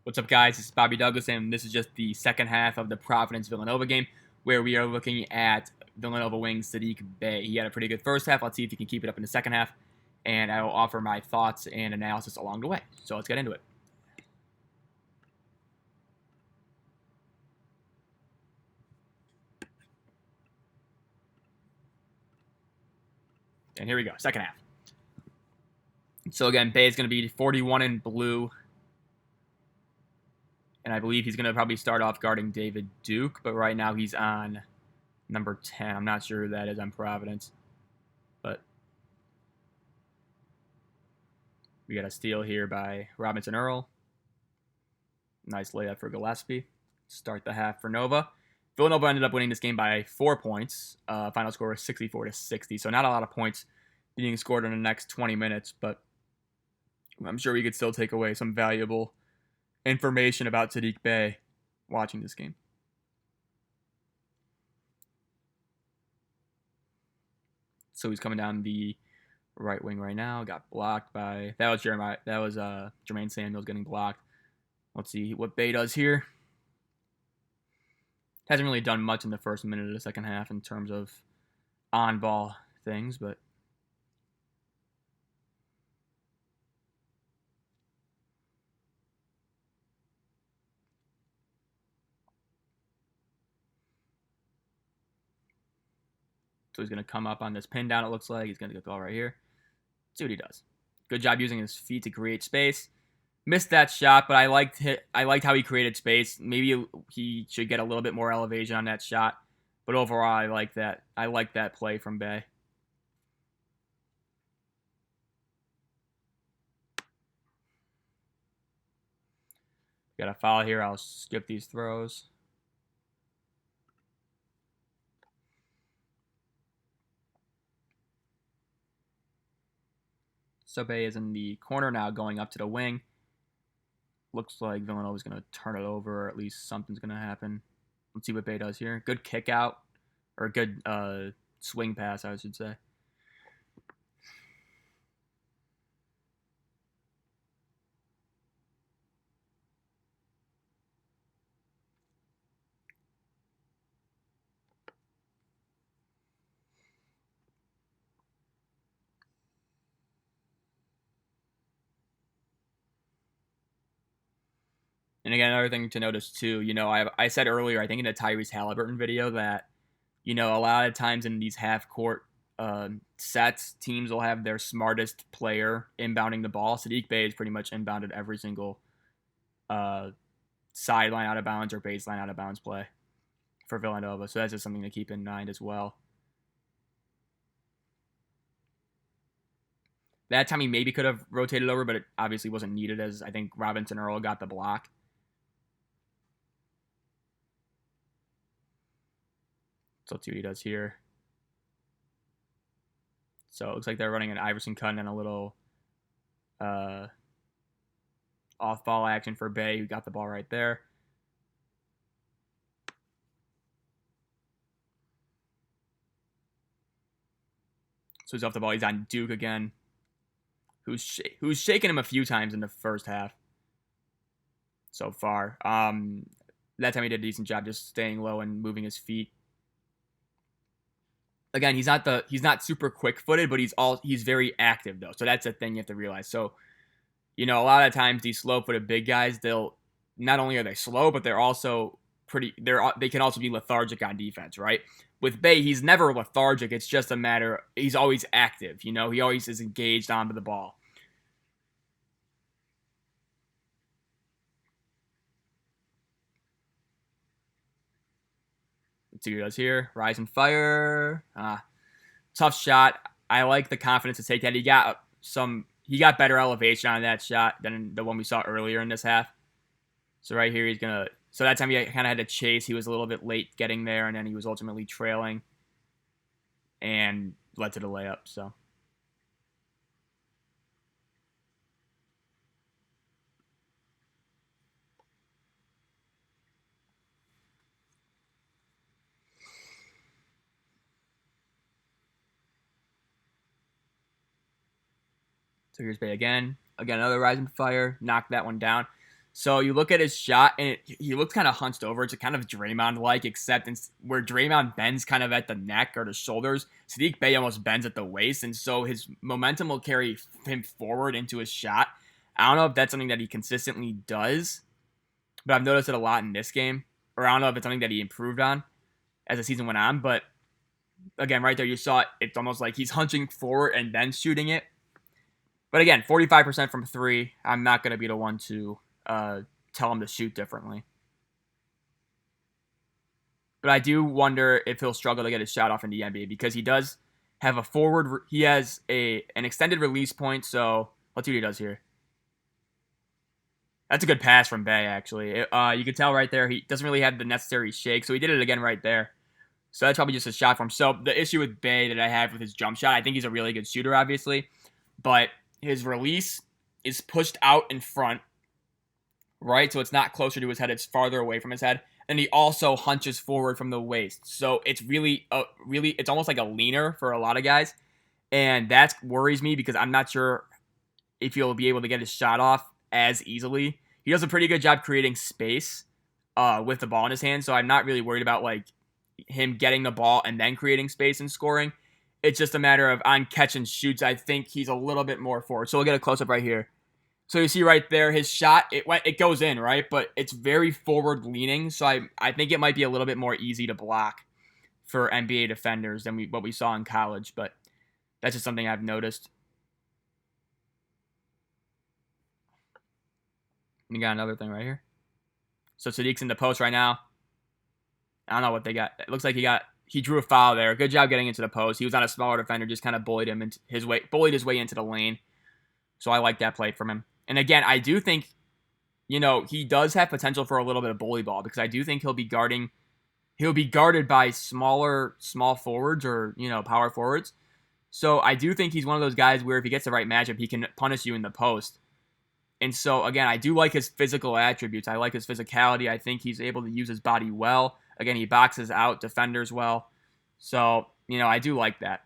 What's up, guys? This is Bobby Douglas, and this is just the second half of the Providence-Villanova game, where we are looking at Villanova wing Saddiq Bey. He had a pretty good first half. Let's see if he can keep it up in the second half, and I will offer my thoughts and analysis along the way. So let's get into it. And here we go, second half. So again, Bey is going to be 41 in blue, and I believe he's going to probably start off guarding David Duke, but right now he's on number 10. I'm not sure who that is on Providence, but we got a steal here by Robinson Earl. Nice layup for Gillespie. Start the half for Nova. Villanova ended up winning this game by 4 points. Final score was 64-60, so not a lot of points being scored in the next 20 minutes, but I'm sure we could still take away some valuable information about Saddiq Bey watching this game. So he's coming down the right wing right now. Got blocked by Jermaine Samuels getting blocked. Let's see what Bey does here. Hasn't really done much in the first minute of the second half in terms of on-ball things, but so he's going to come up on this pin down, it looks like. He's going to get the ball right here. Let's see what he does. Good job using his feet to create space. Missed that shot, but I liked how he created space. Maybe he should get a little bit more elevation on that shot. But overall, I like that. I like that play from Bey. Got a foul here. I'll skip these throws. So Bey is in the corner now, going up to the wing. Looks like Villanova's going to turn it over, or at least something's going to happen. Let's see what Bey does here. Good kick out, or a good swing pass, I should say. And again, another thing to notice too, I said earlier, I think in the Tyrese Halliburton video that, a lot of times in these half court sets, teams will have their smartest player inbounding the ball. Saddiq Bey has pretty much inbounded every single sideline out of bounds or baseline out of bounds play for Villanova. So that's just something to keep in mind as well. That time he maybe could have rotated over, but it obviously wasn't needed, as I think Robinson Earl got the block. So let's see what he does here. So it looks like they're running an Iverson cut and a little off-ball action for Bey, who got the ball right there. So he's off the ball. He's on Duke again, who's shaken him a few times in the first half so far. That time he did a decent job just staying low and moving his feet. Again, he's not super quick-footed, but he's very active though. So that's a thing you have to realize. So, a lot of times these slow-footed big guys, they'll not only are they slow, but they're also they can also be lethargic on defense, right? With Bey, he's never lethargic. It's just a matter he's always active. He always is engaged onto the ball. Let's see what he does here. Rise and fire. Tough shot. I like the confidence to take that. He got better elevation on that shot than the one we saw earlier in this half. So right here, so that time he kind of had to chase. He was a little bit late getting there, and then he was ultimately trailing and led to the layup. So here's Bey again. Again, another rise and fire. Knocked that one down. So you look at his shot, and he looks kind of hunched over. It's a kind of Draymond-like, except where Draymond bends kind of at the neck or the shoulders, Saddiq Bey almost bends at the waist, and so his momentum will carry him forward into his shot. I don't know if that's something that he consistently does, but I've noticed it a lot in this game. Or I don't know if it's something that he improved on as the season went on, but again, right there, you saw it. It's almost like he's hunching forward and then shooting it. But again, 45% from three. I'm not going to be the one to tell him to shoot differently. But I do wonder if he'll struggle to get his shot off in the NBA because he does have a forward. He has an extended release point. So let's see what he does here. That's a good pass from Bey, actually. You can tell right there he doesn't really have the necessary shake, so he did it again right there. So that's probably just a shot from him. So the issue with Bey that I have with his jump shot, I think he's a really good shooter, obviously, but his release is pushed out in front, right? So it's not closer to his head; it's farther away from his head, and he also hunches forward from the waist. So it's really, it's almost like a leaner for a lot of guys, and that worries me because I'm not sure if he'll be able to get his shot off as easily. He does a pretty good job creating space with the ball in his hand, so I'm not really worried about like him getting the ball and then creating space and scoring. It's just a matter of on catch and shoots. I think he's a little bit more forward. So we'll get a close up right here. So you see right there, his shot, it goes in, right? But it's very forward leaning. So I think it might be a little bit more easy to block for NBA defenders than what we saw in college. But that's just something I've noticed. We got another thing right here. So Saddiq's in the post right now. I don't know what they got. It looks like he drew a foul there. Good job getting into the post. He was on a smaller defender, just kind of bullied his way into the lane. So I like that play from him. And again, I do think, he does have potential for a little bit of bully ball because I do think he'll be guarded by small forwards or, power forwards. So I do think he's one of those guys where if he gets the right matchup, he can punish you in the post. And so, again, I do like his physical attributes. I like his physicality. I think he's able to use his body well. Again, he boxes out defenders well. So, I do like that.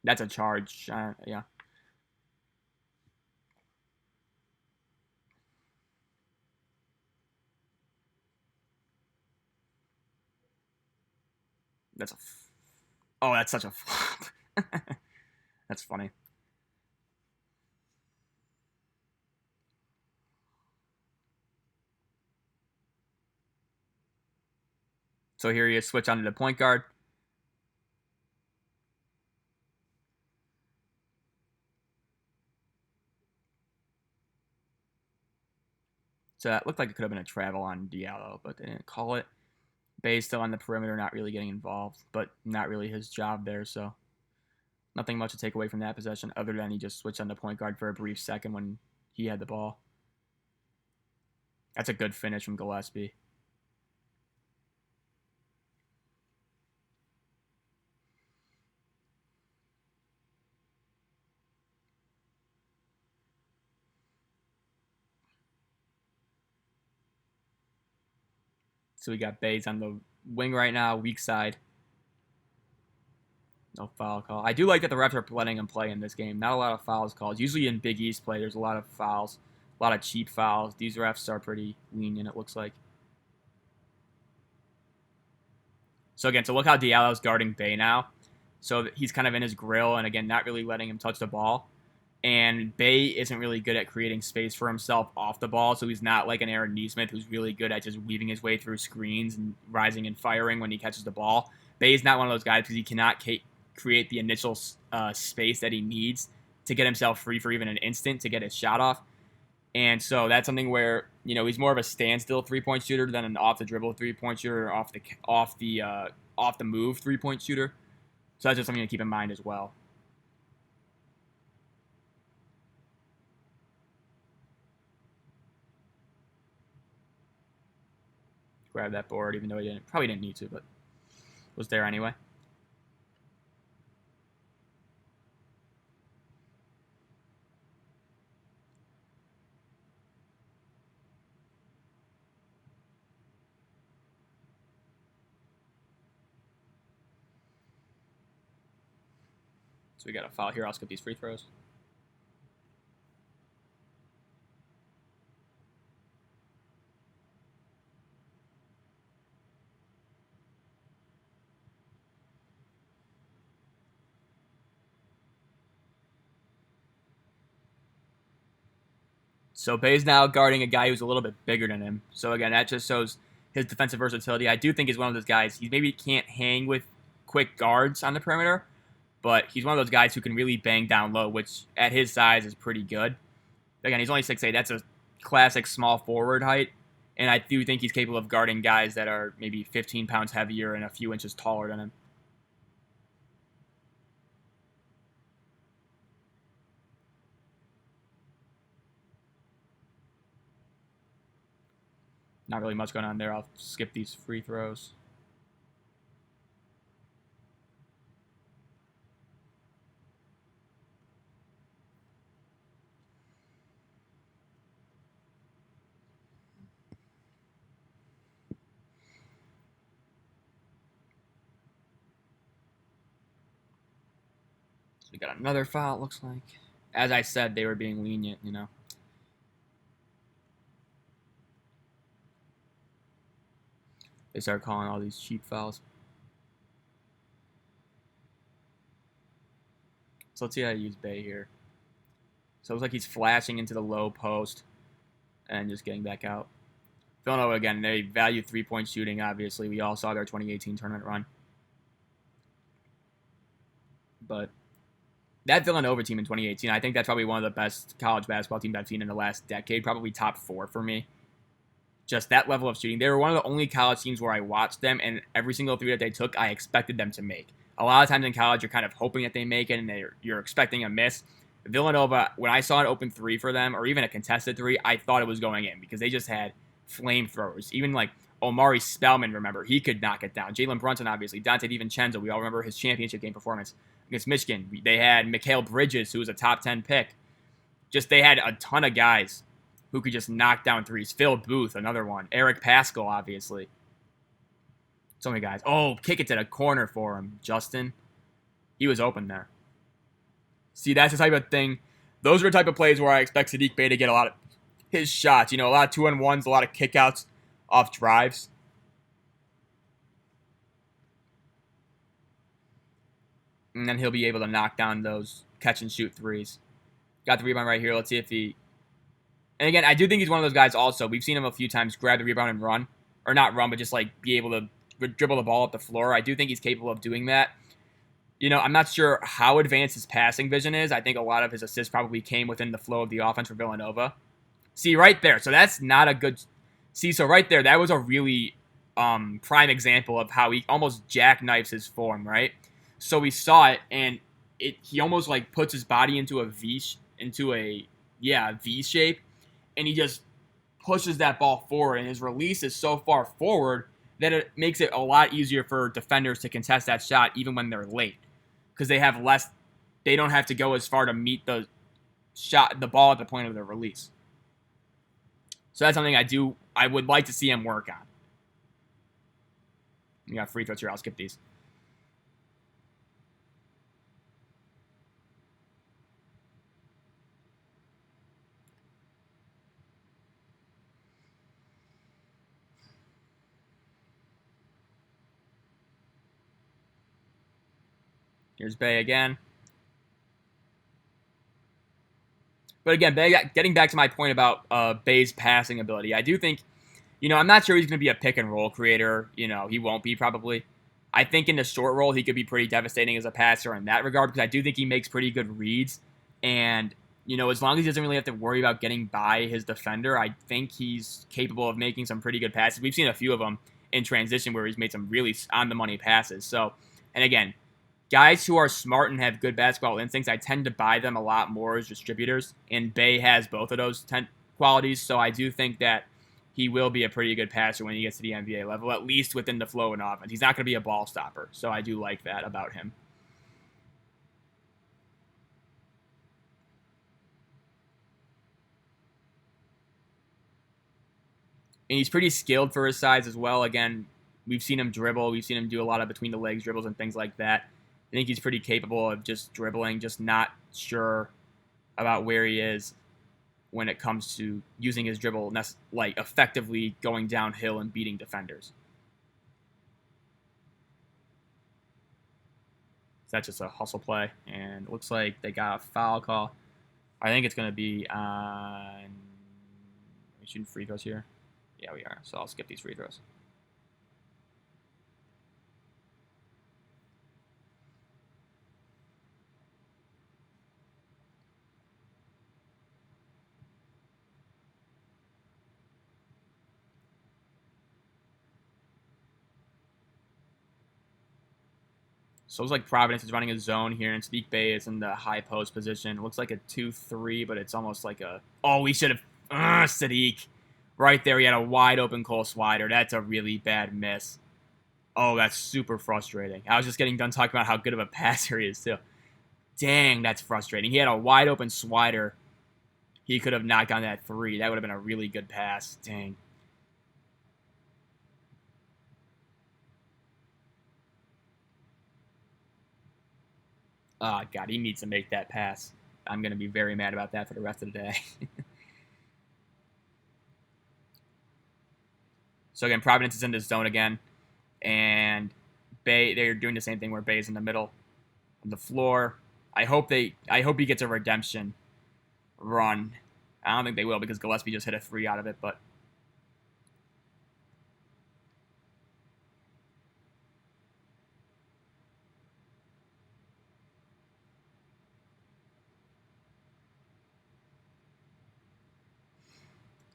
That's a charge. Yeah. That's such a flop. That's funny. So here he is, switch onto the point guard. So that looked like it could have been a travel on Diallo, but they didn't call it. Bey's still on the perimeter, not really getting involved, but not really his job there, so nothing much to take away from that possession other than he just switched on the point guard for a brief second when he had the ball. That's a good finish from Gillespie. So we got Bays on the wing right now, weak side. No foul call. I do like that the refs are letting him play in this game. Not a lot of fouls called. Usually in Big East play, there's a lot of fouls, a lot of cheap fouls. These refs are pretty lenient, it looks like. So again, so look how Diallo's guarding Bey now. So he's kind of in his grill, and again, not really letting him touch the ball. And Bey isn't really good at creating space for himself off the ball, so he's not like an Aaron Nesmith who's really good at just weaving his way through screens and rising and firing when he catches the ball. Bey is not one of those guys because he cannot create the initial space that he needs to get himself free for even an instant to get his shot off. And so that's something where he's more of a standstill 3-point shooter than an off the dribble 3-point shooter, or off the move 3-point shooter. So that's just something to keep in mind as well. Grab that board, even though he probably didn't need to, but was there anyway. So we got a foul here. I'll skip these free throws. So Bay's now guarding a guy who's a little bit bigger than him. So again, that just shows his defensive versatility. I do think he's one of those guys. He maybe can't hang with quick guards on the perimeter, but he's one of those guys who can really bang down low, which at his size is pretty good. Again, he's only 6'8". That's a classic small forward height. And I do think he's capable of guarding guys that are maybe 15 pounds heavier and a few inches taller than him. Not really much going on there. I'll skip these free throws. We got another foul, it looks like. As I said, they were being lenient, you know. They started calling all these cheap fouls. So let's see how to use Bey here. So it looks like he's flashing into the low post and just getting back out. Villanova, again, they value three-point shooting, obviously. We all saw their 2018 tournament run. But that Villanova team in 2018, I think that's probably one of the best college basketball teams I've seen in the last decade. Probably top 4 for me. Just that level of shooting. They were one of the only college teams where I watched them, and every single three that they took, I expected them to make. A lot of times in college, you're kind of hoping that they make it, and you're expecting a miss. Villanova, when I saw an open three for them, or even a contested three, I thought it was going in because they just had flamethrowers. Even like Omari Spellman, remember, he could knock it down. Jalen Brunson, obviously. Dante DiVincenzo, we all remember his championship game performance against Michigan. They had Mikal Bridges, who was a top 10 pick. Just they had a ton of guys who could just knock down threes. Phil Booth, another one. Eric Paschal, obviously. So many guys. Oh, kick it to the corner for him. Justin. He was open there. See, that's the type of thing. Those are the type of plays where I expect Saddiq Bey to get a lot of his shots. You know, a lot of 2-on-1s, a lot of kickouts off drives. And then he'll be able to knock down those catch-and-shoot threes. Got the rebound right here. Let's see if he... And again, I do think he's one of those guys also. We've seen him a few times grab the rebound and run. Or not run, but just like be able to dribble the ball up the floor. I do think he's capable of doing that. You know, I'm not sure how advanced his passing vision is. I think a lot of his assists probably came within the flow of the offense for Villanova. See, right there. So that's not a good... See, so right there, that was a really prime example of how he almost jackknifes his form, right? So we saw it, and he almost like puts his body into a V shape, and he just pushes that ball forward, and his release is so far forward that it makes it a lot easier for defenders to contest that shot even when they're late, because they don't have to go as far to meet the ball at the point of the release. So that's something I would like to see him work on. You got free throws here. I'll skip these. Here's Bey again. But again, getting back to my point about Bey's passing ability, I do think, you know, I'm not sure he's going to be a pick and roll creator. You know, he won't be probably. I think in the short roll, he could be pretty devastating as a passer in that regard because I do think he makes pretty good reads. And, you know, as long as he doesn't really have to worry about getting by his defender, I think he's capable of making some pretty good passes. We've seen a few of them in transition where he's made some really on-the-money passes. So, and again, guys who are smart and have good basketball instincts, I tend to buy them a lot more as distributors, and Bey has both of those qualities, so I do think that he will be a pretty good passer when he gets to the NBA level, at least within the flow and offense. He's not going to be a ball stopper, so I do like that about him. And he's pretty skilled for his size as well. Again, we've seen him dribble. We've seen him do a lot of between-the-legs dribbles and things like that. I think he's pretty capable of just dribbling, just not sure about where he is when it comes to using his dribble, like effectively going downhill and beating defenders. So that's just a hustle play, and it looks like they got a foul call. I think it's going to be on we shooting free throws here? Yeah, we are. So I'll skip these free throws. So it looks like Providence is running a zone here, and Saddiq Bey is in the high post position. It looks like a 2-3, but it's almost like a... Oh, we should have... Saddiq. Right there, he had a wide open Cole slider. That's a really bad miss. Oh, that's super frustrating. I was just getting done talking about how good of a passer he is, too. Dang, that's frustrating. He had a wide open slider. He could have knocked on that 3. That would have been a really good pass. Dang. Oh, God, he needs to make that pass. I'm going to be very mad about that for the rest of the day. So, again, Providence is in this zone again. And Bey, they're doing the same thing where Bey's in the middle of the floor. I hope he gets a redemption run. I don't think they will because Gillespie just hit a 3 out of it, but...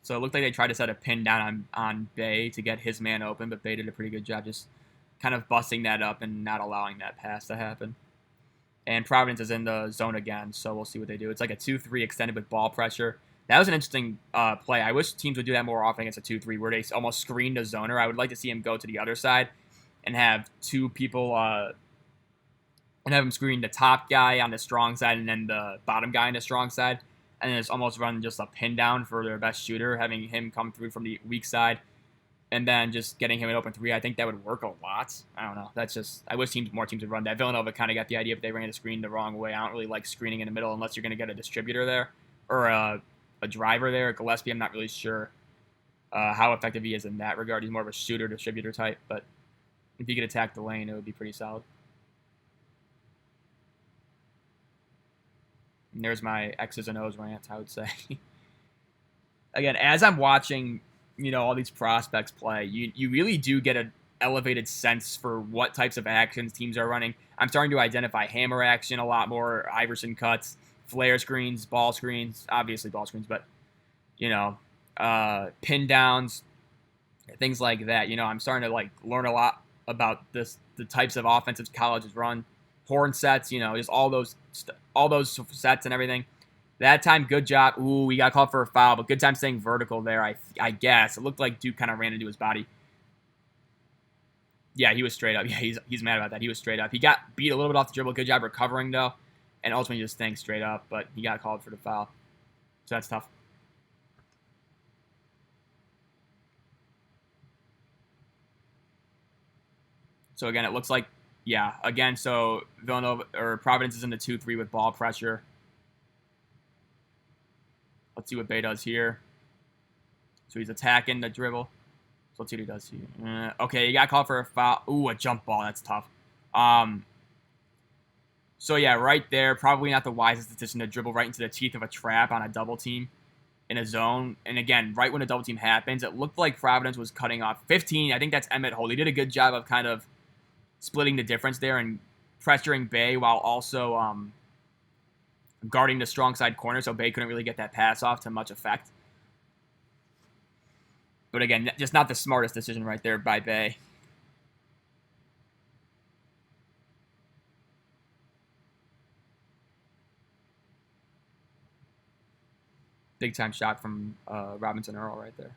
So it looked like they tried to set a pin down on Bey to get his man open, but Bey did a pretty good job just kind of busting that up and not allowing that pass to happen. And Providence is in the zone again, so we'll see what they do. It's like a 2-3 extended with ball pressure. That was an interesting play. I wish teams would do that more often against a 2-3 where they almost screen the zoner. I would like to see him go to the other side and have two people and have him screen the top guy on the strong side and then the bottom guy on the strong side. And then it's almost run just a pin down for their best shooter, having him come through from the weak side, and then just getting him an open 3. I think that would work a lot. I don't know. That's just, I wish more teams would run that. Villanova kind of got the idea, but they ran the screen the wrong way. I don't really like screening in the middle unless you're going to get a distributor there or a driver there. Gillespie, I'm not really sure how effective he is in that regard. He's more of a shooter distributor type, but if he could attack the lane, it would be pretty solid. And there's my X's and O's rant, I would say. Again, as I'm watching, all these prospects play, you really do get an elevated sense for what types of actions teams are running. I'm starting to identify hammer action a lot more, Iverson cuts, flare screens, ball screens, obviously ball screens, but, pin downs, things like that. I'm starting to, learn a lot about the types of offensive colleges run. Horn sets, just all those sets and everything. That time, good job. Ooh, we got called for a foul, but good time staying vertical there, I guess. It looked like Duke kind of ran into his body. Yeah, he was straight up. Yeah, he's mad about that. He was straight up. He got beat a little bit off the dribble. Good job recovering, though. And ultimately just staying straight up, but he got called for the foul. So that's tough. So again, it looks like, yeah, again, so Villanova or Providence is in the 2-3 with ball pressure. Let's see what Bey does here. So he's attacking the dribble. So let's see what he does here. Okay, he got called for a foul. Ooh, a jump ball. That's tough. So yeah, right there, probably not the wisest decision to dribble right into the teeth of a trap on a double team in a zone. And again, right when a double team happens, it looked like Providence was cutting off 15. I think that's Emmett Holt. He did a good job of kind of splitting the difference there and pressuring Bey while also guarding the strong side corner, so Bey couldn't really get that pass off to much effect. But again, just not the smartest decision right there by Bey. Big time shot from Robinson Earl right there.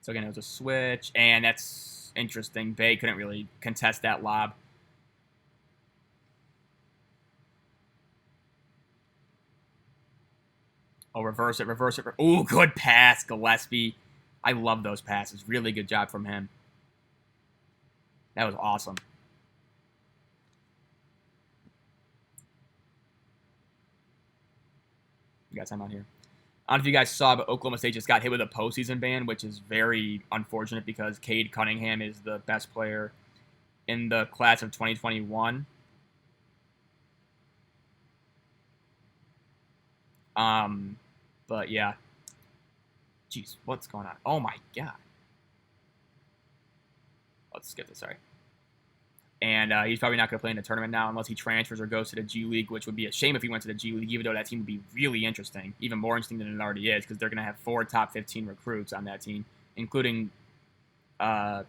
So again, it was a switch, and that's interesting. Bey couldn't really contest that lob. Oh, reverse it. Ooh, good pass, Gillespie. I love those passes. Really good job from him. That was awesome. You got time out here. I don't know if you guys saw, but Oklahoma State just got hit with a postseason ban, which is very unfortunate because Cade Cunningham is the best player in the class of 2021. But yeah. Jeez, what's going on? Oh my god. Let's skip this, sorry. And he's probably not going to play in the tournament now unless he transfers or goes to the G League, which would be a shame if he went to the G League, even though that team would be really interesting, even more interesting than it already is, because they're going to have 4 top 15 recruits on that team, including the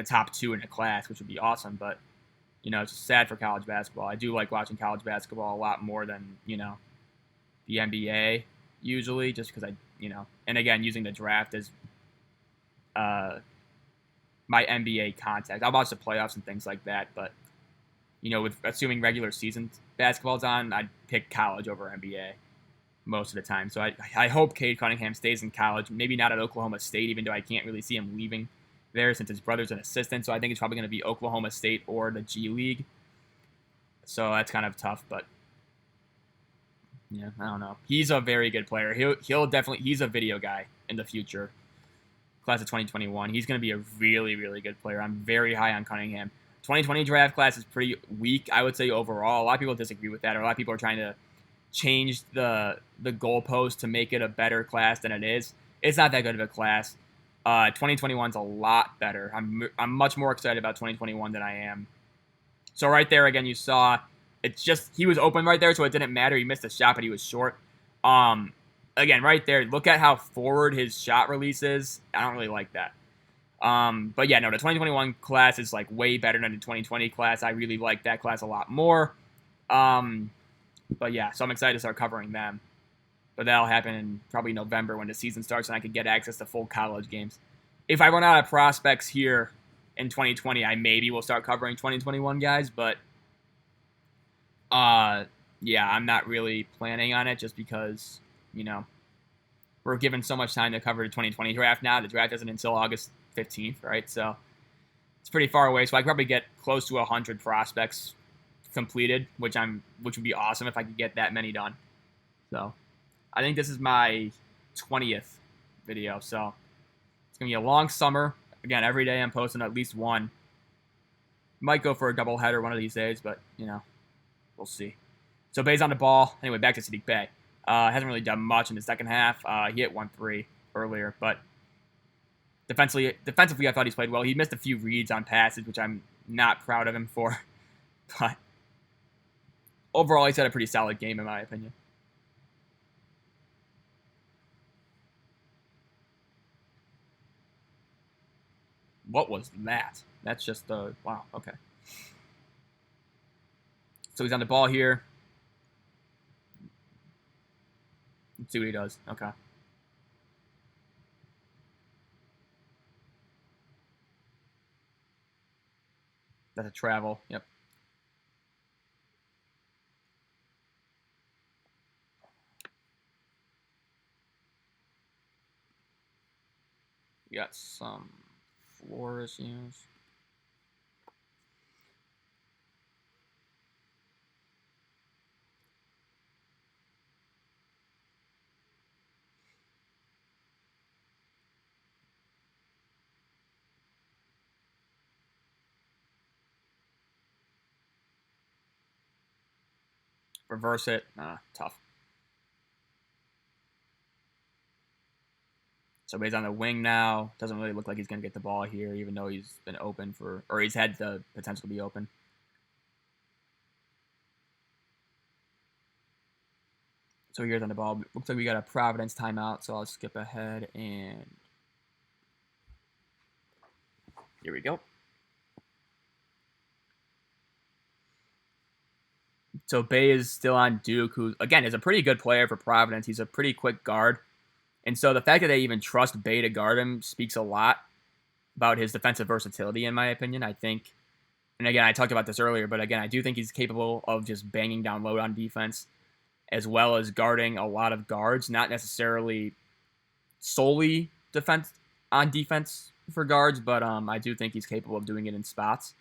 top 2 in the class, which would be awesome. But, you know, it's just sad for college basketball. I do like watching college basketball a lot more than, you know, the NBA usually, just because and again, using the draft as my NBA contact. I'll watch the playoffs and things like that, but, you know, with assuming regular season basketball's on, I'd pick college over NBA most of the time. So I hope Cade Cunningham stays in college, maybe not at Oklahoma State, even though I can't really see him leaving there since his brother's an assistant. So I think it's probably going to be Oklahoma State or the G League. So that's kind of tough, but yeah, I don't know. He's a very good player. He'll definitely, he's a video guy in the future. Class of 2021. He's going to be a really, really good player. I'm very high on Cunningham. 2020 draft class is pretty weak, I would say, overall. A lot of people disagree with that, or a lot of people are trying to change the goalpost to make it a better class than it is. It's not that good of a class. 2021's a lot better. I'm much more excited about 2021 than I am. So right there, again, you saw it's just he was open right there, so it didn't matter. He missed a shot, but he was short. Again, right there, look at how forward his shot release is. I don't really like that. But yeah, no, the 2021 class is like way better than the 2020 class. I really like that class a lot more. But yeah, so I'm excited to start covering them. But that'll happen in probably November when the season starts and I could get access to full college games. If I run out of prospects here in 2020, I maybe will start covering 2021 guys, but yeah, I'm not really planning on it just because, you know, we're given so much time to cover the 2020 draft now. The draft isn't until August 15th, right? So it's pretty far away. So I could probably get close to 100 prospects completed, which would be awesome if I could get that many done. So I think this is my 20th video. So it's gonna be a long summer. Again, every day I'm posting at least one. Might go for a double header one of these days, but you know, we'll see. So Bey's on the ball. Anyway, back to Saddiq Bey. Hasn't really done much in the second half. He hit 1-3 earlier, but defensively, I thought he's played well. He missed a few reads on passes, which I'm not proud of him for. But overall, he's had a pretty solid game, in my opinion. What was that? That's just wow, okay. So he's on the ball here. Let's see what he does. Okay. That's a travel. Yep. We got some floor issues. Reverse it. Tough. So he's on the wing now. Doesn't really look like he's going to get the ball here, even though he's been open for, or he's had the potential to be open. So here's on the ball. Looks like we got a Providence timeout, so I'll skip ahead and here we go. So Bey is still on Duke, who, again, is a pretty good player for Providence. He's a pretty quick guard. And so the fact that they even trust Bey to guard him speaks a lot about his defensive versatility, in my opinion. I think, and again, I talked about this earlier, but again, I do think he's capable of just banging down low on defense, as well as guarding a lot of guards, not necessarily solely on defense for guards, but I do think he's capable of doing it in spots.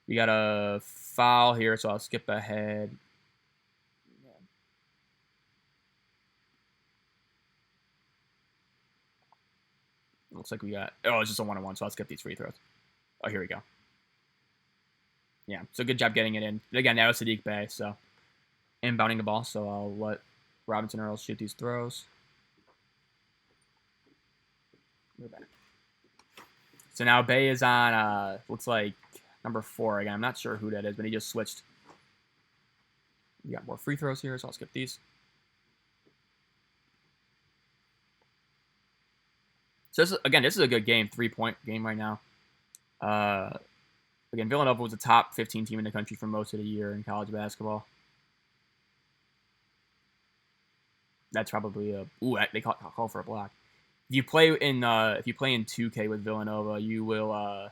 We got a foul here, so I'll skip ahead. Looks like we got... Oh, it's just a 1-on-1, so I'll skip these free throws. Oh, here we go. Yeah, so good job getting it in. Again, that was Saddiq Bey, so inbounding the ball, so I'll let Robinson Earl shoot these throws. Move back. So now Bey is on, looks like number 4 again. I'm not sure who that is, but he just switched. We got more free throws here, so I'll skip these. So this is a good game, 3-point game right now. Again, Villanova was a top 15 team in the country for most of the year in college basketball. That's probably a they call for a block. If you play in 2K with Villanova, you will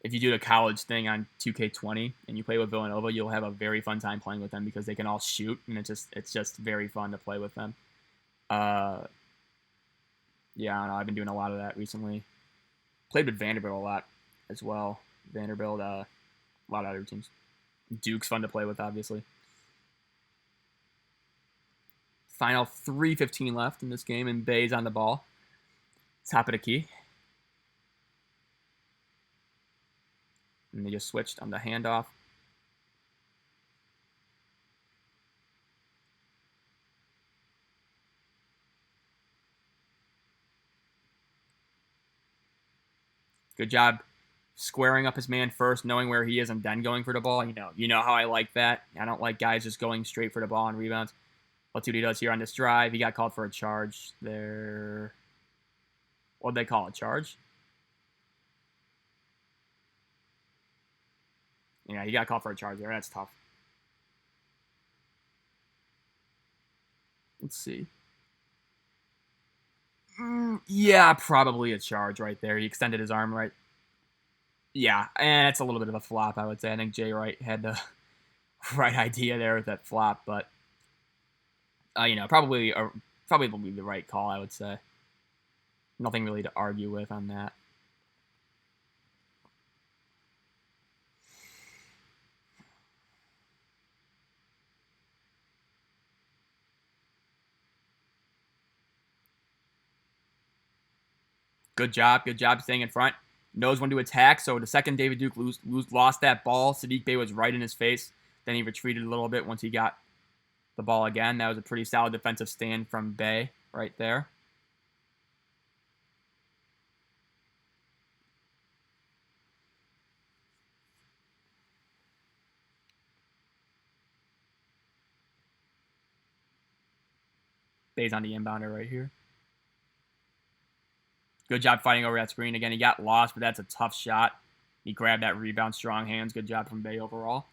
if you do the college thing on 2K20 and you play with Villanova, you'll have a very fun time playing with them because they can all shoot and it's just very fun to play with them. Yeah, I don't know. I've been doing a lot of that recently. Played with Vanderbilt a lot as well. Vanderbilt, a lot of other teams. Duke's fun to play with, obviously. Final 3:15 left in this game, and Bey's on the ball. Top of the key. And they just switched on the handoff. Good job squaring up his man first, knowing where he is, and then going for the ball. You know how I like that. I don't like guys just going straight for the ball on rebounds. Let's see what he does here on this drive. He got called for a charge there. What'd they call it? Charge? Yeah, he got called for a charge there. That's tough. Let's see. Yeah, probably a charge right there. He extended his arm right. Yeah, and it's a little bit of a flop, I would say. I think Jay Wright had the right idea there with that flop, but probably the right call, I would say. Nothing really to argue with on that. Good job staying in front. Knows when to attack, so the second David Duke lost that ball, Saddiq Bey was right in his face. Then he retreated a little bit once he got the ball again. That was a pretty solid defensive stand from Bey right there. Bey's on the inbounder right here. Good job fighting over that screen. Again, he got lost, but that's a tough shot. He grabbed that rebound, strong hands. Good job from Bey overall.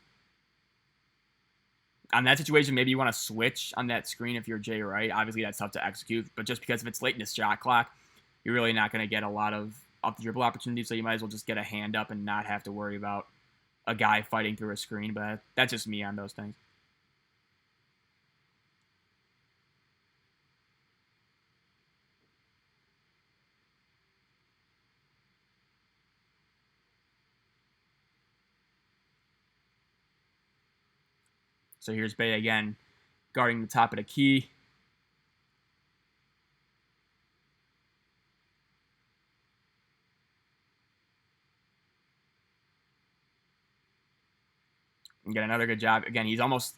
On that situation, maybe you want to switch on that screen if you're Jay Wright. Obviously, that's tough to execute, but just because if it's late in the shot clock, you're really not going to get a lot of off-the-dribble opportunities, so you might as well just get a hand up and not have to worry about a guy fighting through a screen, but that's just me on those things. So here's Bey again, guarding the top of the key. And get another good job. Again, he's almost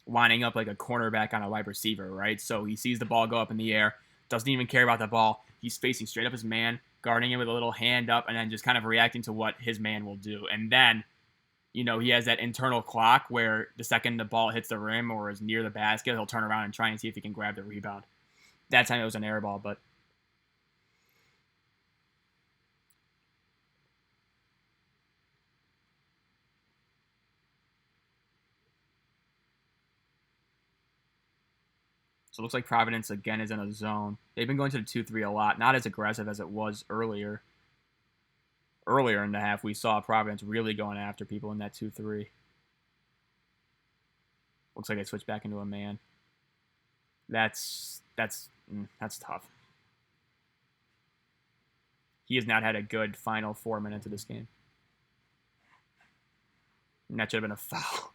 lining up like a cornerback on a wide receiver, right? So he sees the ball go up in the air, doesn't even care about the ball. He's facing straight up his man, guarding him with a little hand up, and then just kind of reacting to what his man will do. And then, he has that internal clock where the second the ball hits the rim or is near the basket, he'll turn around and try and see if he can grab the rebound. That time it was an air ball, but so it looks like Providence again is in a zone. They've been going to the 2-3 a lot, not as aggressive as it was earlier. Earlier in the half, we saw Providence really going after people in that 2-3. Looks like they switched back into a man. That's tough. He has not had a good final 4 minutes of this game. And that should have been a foul.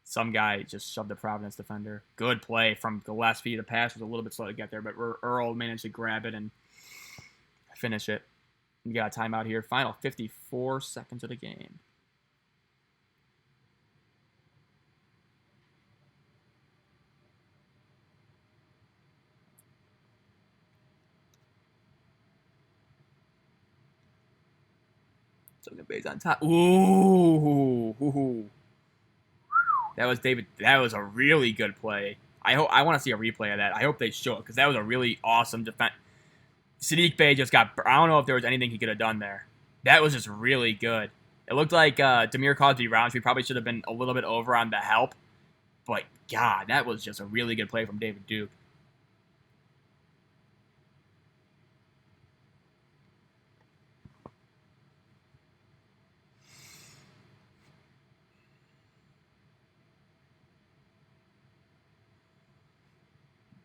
Some guy just shoved the Providence defender. Good play from Gillespie. The pass was a little bit slow to get there, but Earl managed to grab it and finish it. We got a timeout here. Final 54 seconds of the game. So Bay's on top. Ooh. That was David. That was a really good play. I want to see a replay of that. I hope they show it because that was a really awesome defense. Saddiq Bey just got... I don't know if there was anything he could have done there. That was just really good. It looked like Demir Cosby Roundtree probably should have been a little bit over on the help. But, God, that was just a really good play from David Duke.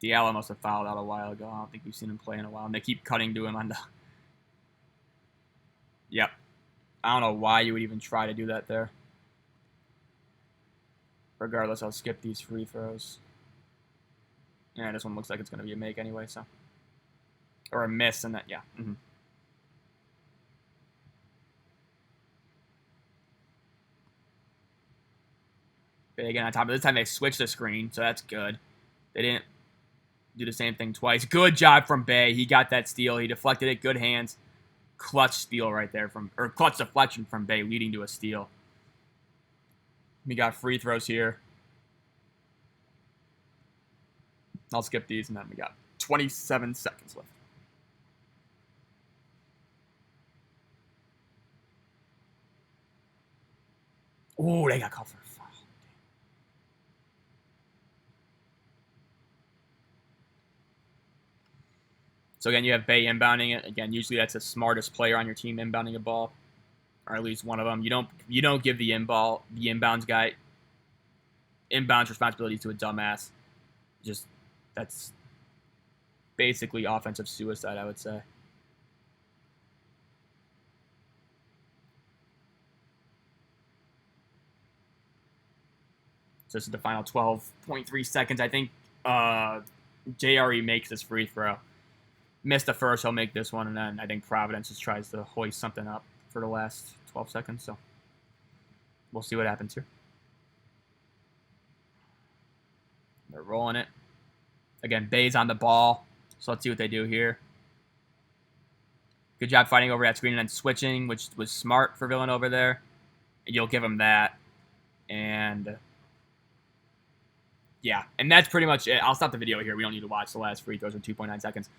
Diallo must have fouled out a while ago. I don't think we've seen him play in a while. And they keep cutting to him on the... Yep. I don't know why you would even try to do that there. Regardless, I'll skip these free throws. Yeah, this one looks like it's going to be a make anyway, so... Or a miss, and that, yeah. Big on top. But this time they switched the screen, so that's good. They didn't do the same thing twice. Good job from Bey. He got that steal. He deflected it. Good hands. Clutch steal right there or clutch deflection from Bey, leading to a steal. We got free throws here. I'll skip these, and then we got 27 seconds left. Ooh, they got called for a foul. So again, you have Bey inbounding it. Again, usually that's the smartest player on your team inbounding a ball, or at least one of them. You don't give the inbounds guy inbounds responsibilities to a dumbass. Just that's basically offensive suicide, I would say. So this is the final 12.3 seconds. I think JRE makes this free throw. Missed the first, he'll make this one, and then I think Providence just tries to hoist something up for the last 12 seconds. So we'll see what happens here. They're rolling it. Again, Bey's on the ball, so let's see what they do here. Good job fighting over that screen and then switching, which was smart for Villanova there. You'll give him that. And yeah, and that's pretty much it. I'll stop the video here. We don't need to watch the last free throws in 2.9 seconds.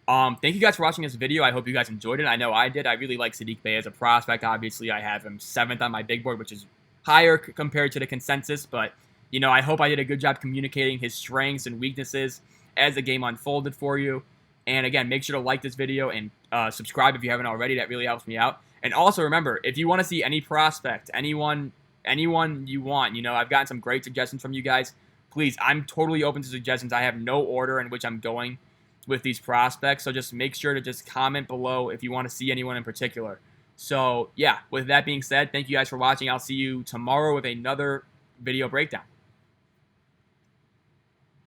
Thank you guys for watching this video. I hope you guys enjoyed it. I know I did. I really like Saddiq Bey as a prospect. Obviously, I have him 7th on my big board, which is higher compared to the consensus. But, you know, I hope I did a good job communicating his strengths and weaknesses as the game unfolded for you. And, again, make sure to like this video and subscribe if you haven't already. That really helps me out. And also, remember, if you want to see any prospect, anyone you want, you know, I've gotten some great suggestions from you guys. Please, I'm totally open to suggestions. I have no order in which I'm going with these prospects, so just make sure to just comment below if you want to see anyone in particular. So yeah, with that being said, thank you guys for watching. I'll see you tomorrow with another video breakdown.